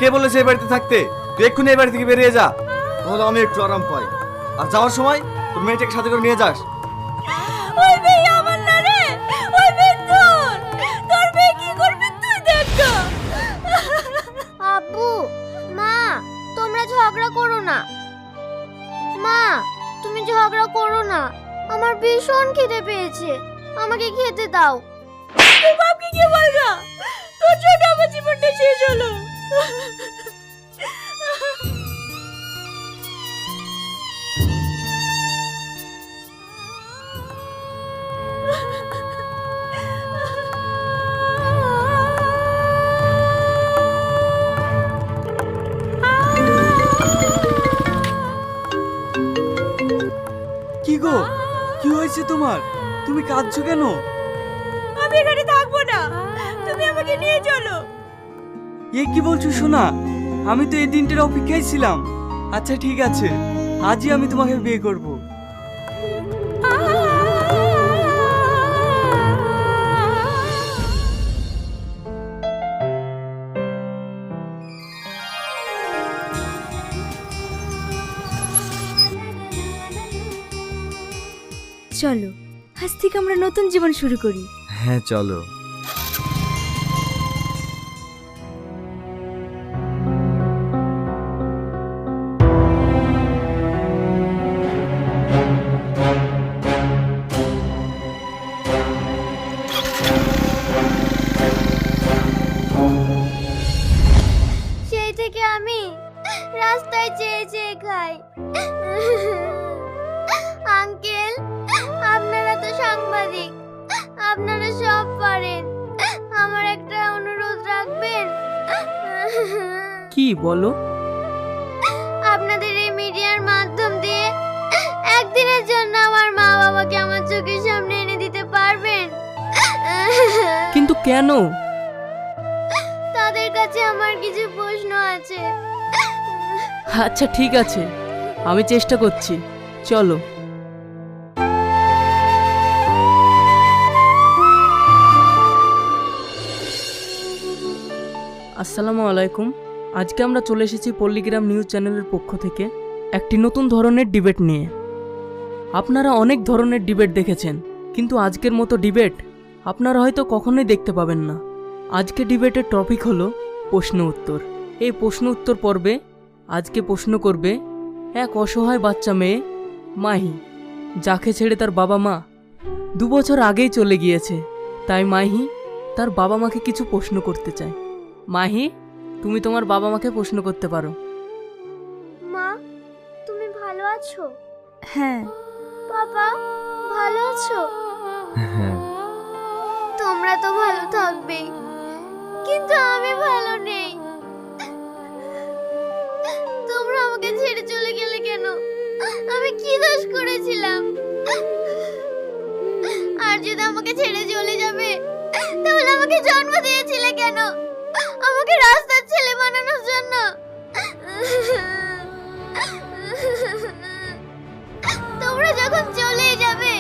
কে বলেছে এই বাড়িতে থাকতে? তুই এক্ষুনি এই বাড়ি থেকে বেরিয়ে যা, তাহলে আমি একটু আরাম পাই। আর যাওয়ার সময় তোর মেয়েটাকে সাথে করে নিয়ে যাস। ওই মেয়ে আমার না রে, ওই মেয়ে তোর। তোর মেয়ে কি করবে তুই দেখ না। আব্বু, মা, তোমরা ঝগড়া করো না। মা, তুমি ঝগড়া করো না, আমার ভীষণ খিদে পেয়েছে, আমাকে খেতে দাও। তুই বাপকে কি বল না, তোর জন্য আমার জীবনটা শেষ হলো। কি গো, কি হয়েছে তোমার? তুমি কাঁদছো কেন? আমি এখানে থাকবো না, তুমি আমাকে নিয়ে চলো। এ কি বলছো সোনা? আমি তো এই দিনটার অপেক্ষায় ছিলাম। আচ্ছা ঠিক আছে, আজই আমি তোমাকে বিয়ে করব। চলো, আজ থেকে আমরা নতুন জীবন শুরু করি। হ্যাঁ চলো। সেই থেকে আমি রাস্তায় চেয়ে চেয়ে খাই। আঙ্কেল, আপনারা তো সাংবাদিক, আপনারা সব পারেন, আমার একটা অনুরোধ রাখবেন? কি বলো? আপনাদের এই মিডিয়ার মাধ্যম দিয়ে একদিনের জন্য আমার মা বাবাকে আমার চোখের সামনে এনে দিতে পারবেন? কিন্তু কেন? তাদের কাছে আমার কিছু প্রশ্ন আছে। আচ্ছা ঠিক আছে, আমি চেষ্টা করছি, চলো। আসসালামু আলাইকুম। আজকে আমরা চলে এসেছি পল্লীগ্রাম নিউজ চ্যানেলের পক্ষ থেকে একটি নতুন ধরনের ডিবেট নিয়ে। আপনারা অনেক ধরনের ডিবেট দেখেছেন, কিন্তু আজকের মতো ডিবেট আপনারা হয়তো কখনোই দেখতে পাবেন না। আজকে ডিবেটের টপিক হলো প্রশ্ন উত্তর। এই প্রশ্ন উত্তর পর্বে আজকে প্রশ্ন করবে এক অসহায় বাচ্চা মেয়ে মাহি, যাকে ছেড়ে তার বাবা মা 2 বছর আগেই চলে গিয়েছে। তাই মাহি তার বাবা মাকে কিছু প্রশ্ন করতে চায়। মাহি, তুমি তোমার বাবা মাকে প্রশ্ন করতে পারো। মা, তুমি ভালো আছো? হ্যাঁ। বাবা, ভালো আছো? হ্যাঁ। তোমরা তো ভালো থাকবেই, কিন্তু আমি ভালো নেই। তোমরা আমাকে ছেড়ে চলে গেলে কেন? আমি কি দোষ করেছিলাম? আর যদি আমাকে ছেড়ে চলে যাবে, তাহলে আমাকে জন্ম দিয়েছিলে কেন? আমাকে রাস্তার ছেলে বানানোর জন্য? তোমরা যখন চলেই যাবে,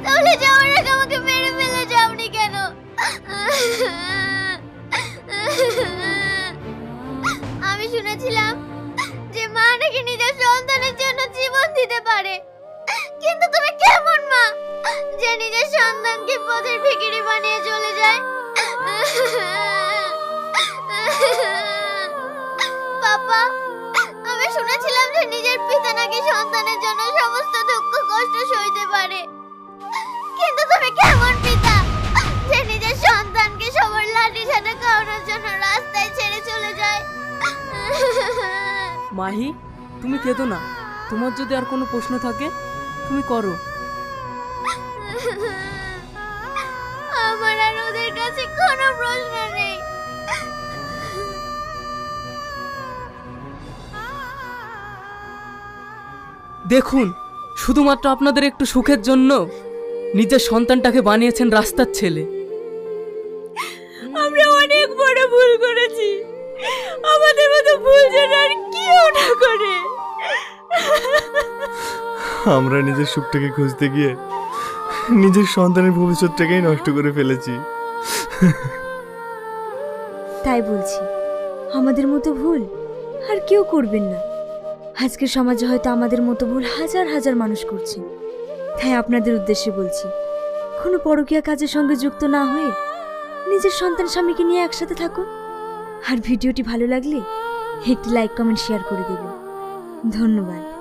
তাহলে যাওয়ার আগে আমাকে মেরে ফেলে যাওনি কেন? আমি শুনেছিলাম যে মা নাকি নিজের সন্তানের জন্য জীবন দিতে পারে, কিন্তু তুমি কেমন মা যে নিজের সন্তানকে পথের ভিখিরি বানিয়ে চলে যায়? পাপা, আমি শুনেছিলাম যে নিজের পিতা নাকি সন্তানের জন্য সমস্ত দুঃখ কষ্ট সইতে পারে, কিন্তু তুমি কেমন পিতা যে নিজের সন্তানকে সবার লাঠির সাথে খাওয়ানোর জন্য রাস্তায় ছেড়ে চলে যায়? মাহি, তুমি কেঁদো না। তোমার যদি আর কোনো প্রশ্ন থাকে তুমি করো। আমার আর ওদের কাছে কোনো প্রশ্ন নেই। দেখুন, শুধুমাত্র আপনাদের একটু সুখের জন্য নিজের সন্তানটাকে বানিয়েছেন রাস্তার ছেলে। আমরা অনেক বড় ভুল করেছি, আমাদের মতো ভুল যেন আর কেউ না করে। আমরা নিজের সুখটাকে খুঁজতে গিয়ে নিজের সন্তানের ভবিষ্যৎটাকেই নষ্ট করে ফেলেছি। তাই বলছি, আমাদের মতো ভুল আর কেউ করবেন না। আজকের সমাজে হয়তো আমাদের মতো ভুল হাজার হাজার মানুষ করছে। তাই আপনাদের উদ্দেশ্যে বলছি, কোনো পরকীয়া কাজের সঙ্গে যুক্ত না হয়ে নিজের সন্তান স্বামীকে নিয়ে একসাথে থাকুন। আর ভিডিওটি ভালো লাগলে একটি লাইক কমেন্ট শেয়ার করে দেবেন। ধন্যবাদ।